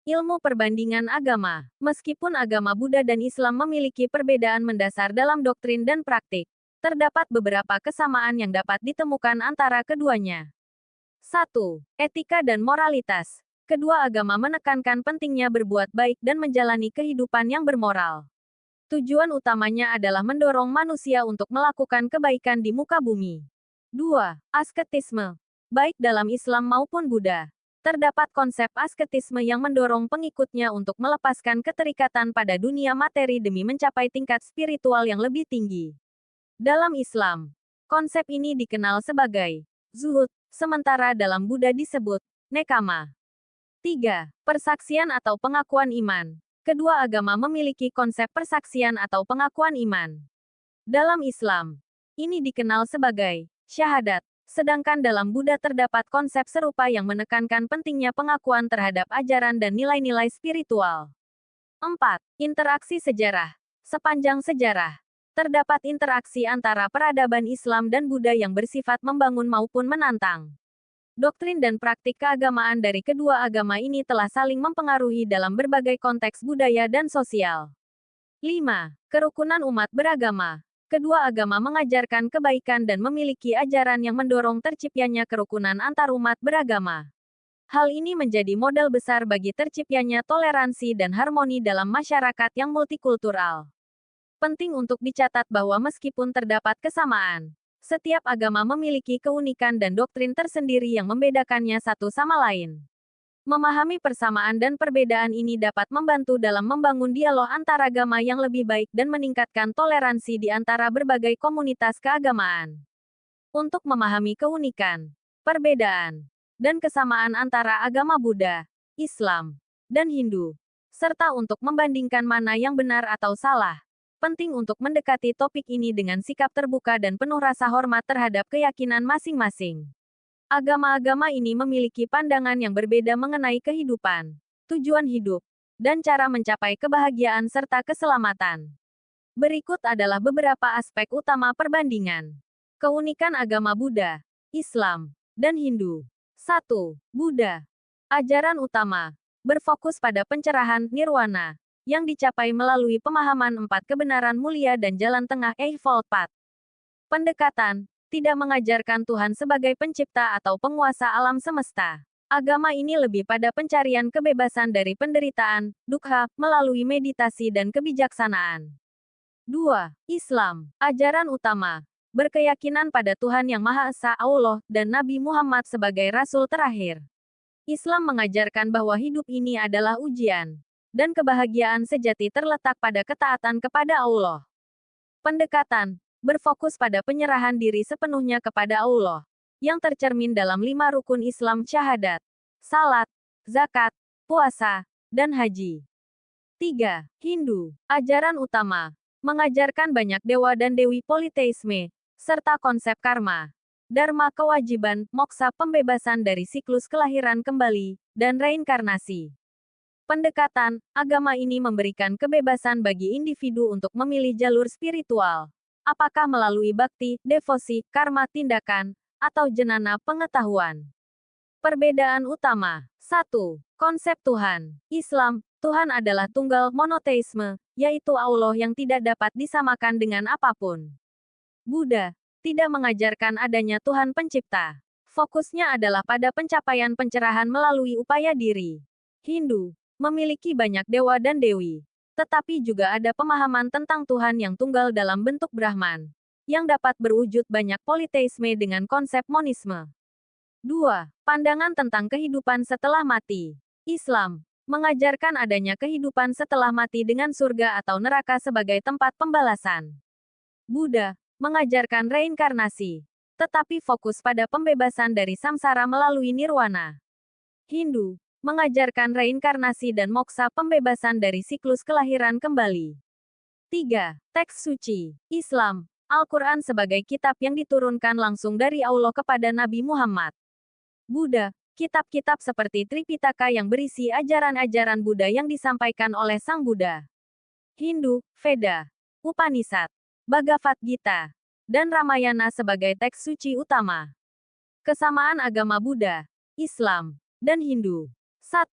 Ilmu perbandingan agama. Meskipun agama Buddha dan Islam memiliki perbedaan mendasar dalam doktrin dan praktik, terdapat beberapa kesamaan yang dapat ditemukan antara keduanya. 1. Etika dan moralitas. Kedua agama menekankan pentingnya berbuat baik dan menjalani kehidupan yang bermoral. Tujuan utamanya adalah mendorong manusia untuk melakukan kebaikan di muka bumi. 2. Asketisme. Baik dalam Islam maupun Buddha, terdapat konsep asketisme yang mendorong pengikutnya untuk melepaskan keterikatan pada dunia materi demi mencapai tingkat spiritual yang lebih tinggi. Dalam Islam, konsep ini dikenal sebagai zuhud, sementara dalam Buddha disebut nekama. 3. Persaksian atau pengakuan iman. Kedua agama memiliki konsep persaksian atau pengakuan iman. Dalam Islam, ini dikenal sebagai syahadat, sedangkan dalam Buddha terdapat konsep serupa yang menekankan pentingnya pengakuan terhadap ajaran dan nilai-nilai spiritual. 4. Interaksi sejarah. Sepanjang sejarah, terdapat interaksi antara peradaban Islam dan Buddha yang bersifat membangun maupun menantang. Doktrin dan praktik keagamaan dari kedua agama ini telah saling mempengaruhi dalam berbagai konteks budaya dan sosial. 5. Kerukunan umat beragama. Kedua agama mengajarkan kebaikan dan memiliki ajaran yang mendorong terciptanya kerukunan antarumat beragama. Hal ini menjadi modal besar bagi terciptanya toleransi dan harmoni dalam masyarakat yang multikultural. Penting untuk dicatat bahwa meskipun terdapat kesamaan, setiap agama memiliki keunikan dan doktrin tersendiri yang membedakannya satu sama lain. Memahami persamaan dan perbedaan ini dapat membantu dalam membangun dialog antaragama yang lebih baik dan meningkatkan toleransi di antara berbagai komunitas keagamaan. Untuk memahami keunikan, perbedaan, dan kesamaan antara agama Buddha, Islam, dan Hindu, serta untuk membandingkan mana yang benar atau salah, penting untuk mendekati topik ini dengan sikap terbuka dan penuh rasa hormat terhadap keyakinan masing-masing. Agama-agama ini memiliki pandangan yang berbeda mengenai kehidupan, tujuan hidup, dan cara mencapai kebahagiaan serta keselamatan. Berikut adalah beberapa aspek utama perbandingan. Keunikan agama Buddha, Islam, dan Hindu. 1. Buddha. Ajaran utama berfokus pada pencerahan nirwana yang dicapai melalui pemahaman 4 kebenaran mulia dan jalan tengah Eightfold Path. Pendekatan tidak mengajarkan Tuhan sebagai pencipta atau penguasa alam semesta. Agama ini lebih pada pencarian kebebasan dari penderitaan, dukkha, melalui meditasi dan kebijaksanaan. 2. Islam. Ajaran utama berkeyakinan pada Tuhan Yang Maha Esa Allah dan Nabi Muhammad sebagai Rasul terakhir. Islam mengajarkan bahwa hidup ini adalah ujian, dan kebahagiaan sejati terletak pada ketaatan kepada Allah. Pendekatan berfokus pada penyerahan diri sepenuhnya kepada Allah, yang tercermin dalam 5 rukun Islam syahadat, salat, zakat, puasa, dan haji. 3. Hindu. Ajaran utama mengajarkan banyak dewa dan dewi politeisme, serta konsep karma, dharma kewajiban, moksa pembebasan dari siklus kelahiran kembali, dan reinkarnasi. Pendekatan agama ini memberikan kebebasan bagi individu untuk memilih jalur spiritual, apakah melalui bakti, devosi, karma tindakan, atau jenana pengetahuan. Perbedaan utama. 1. Konsep Tuhan. Islam, Tuhan adalah tunggal monoteisme, yaitu Allah yang tidak dapat disamakan dengan apapun. Buddha tidak mengajarkan adanya Tuhan pencipta. Fokusnya adalah pada pencapaian pencerahan melalui upaya diri. Hindu memiliki banyak dewa dan dewi, tetapi juga ada pemahaman tentang Tuhan yang tunggal dalam bentuk Brahman, yang dapat berwujud banyak politeisme dengan konsep monisme. 2. Pandangan tentang kehidupan setelah mati. Islam mengajarkan adanya kehidupan setelah mati dengan surga atau neraka sebagai tempat pembalasan. Buddha mengajarkan reinkarnasi, tetapi fokus pada pembebasan dari samsara melalui nirwana. Hindu mengajarkan reinkarnasi dan moksa pembebasan dari siklus kelahiran kembali. 3. Teks suci. Islam, Al-Quran sebagai kitab yang diturunkan langsung dari Allah kepada Nabi Muhammad. Buddha, kitab-kitab seperti Tripitaka yang berisi ajaran-ajaran Buddha yang disampaikan oleh Sang Buddha. Hindu, Veda, Upanishad, Bhagavad Gita, dan Ramayana sebagai teks suci utama. Kesamaan agama Buddha, Islam, dan Hindu. 1.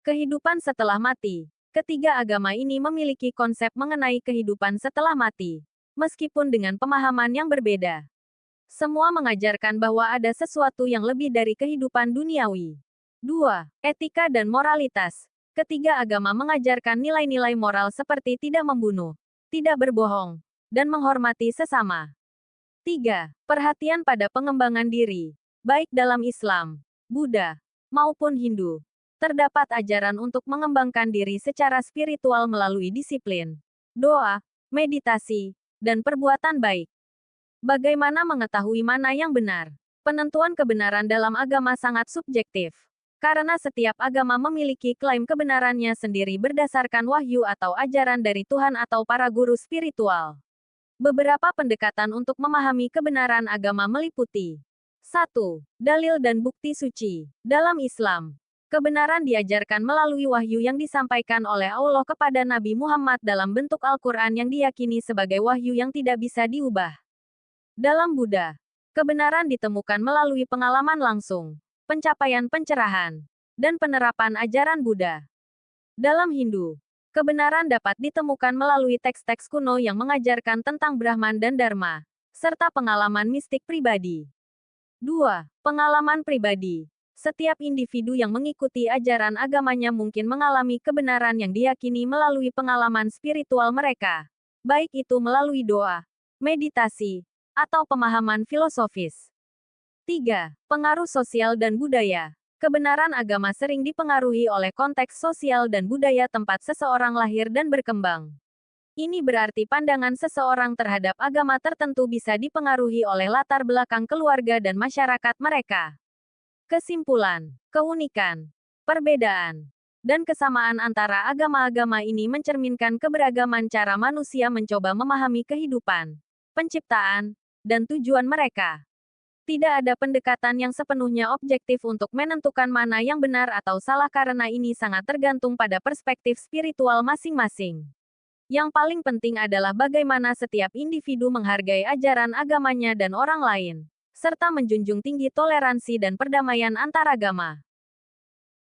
Kehidupan setelah mati. Ketiga agama ini memiliki konsep mengenai kehidupan setelah mati. Meskipun dengan pemahaman yang berbeda, semua mengajarkan bahwa ada sesuatu yang lebih dari kehidupan duniawi. 2. Etika dan moralitas. Ketiga agama mengajarkan nilai-nilai moral seperti tidak membunuh, tidak berbohong, dan menghormati sesama. 3. Perhatian pada pengembangan diri. Baik dalam Islam, Buddha, maupun Hindu, terdapat ajaran untuk mengembangkan diri secara spiritual melalui disiplin, doa, meditasi, dan perbuatan baik. Bagaimana mengetahui mana yang benar? Penentuan kebenaran dalam agama sangat subjektif. Karena setiap agama memiliki klaim kebenarannya sendiri berdasarkan wahyu atau ajaran dari Tuhan atau para guru spiritual. Beberapa pendekatan untuk memahami kebenaran agama meliputi 1. Dalil dan bukti suci. Dalam Islam, kebenaran diajarkan melalui wahyu yang disampaikan oleh Allah kepada Nabi Muhammad dalam bentuk Al-Quran yang diyakini sebagai wahyu yang tidak bisa diubah. Dalam Buddha, kebenaran ditemukan melalui pengalaman langsung, pencapaian pencerahan, dan penerapan ajaran Buddha. Dalam Hindu, kebenaran dapat ditemukan melalui teks-teks kuno yang mengajarkan tentang Brahman dan Dharma, serta pengalaman mistik pribadi. 2. Pengalaman pribadi. Setiap individu yang mengikuti ajaran agamanya mungkin mengalami kebenaran yang diyakini melalui pengalaman spiritual mereka, baik itu melalui doa, meditasi, atau pemahaman filosofis. 3. Pengaruh sosial dan budaya. Kebenaran agama sering dipengaruhi oleh konteks sosial dan budaya tempat seseorang lahir dan berkembang. Ini berarti pandangan seseorang terhadap agama tertentu bisa dipengaruhi oleh latar belakang keluarga dan masyarakat mereka. Kesimpulan, keunikan, perbedaan, dan kesamaan antara agama-agama ini mencerminkan keberagaman cara manusia mencoba memahami kehidupan, penciptaan, dan tujuan mereka. Tidak ada pendekatan yang sepenuhnya objektif untuk menentukan mana yang benar atau salah karena ini sangat tergantung pada perspektif spiritual masing-masing. Yang paling penting adalah bagaimana setiap individu menghargai ajaran agamanya dan orang lain, serta menjunjung tinggi toleransi dan perdamaian antaragama.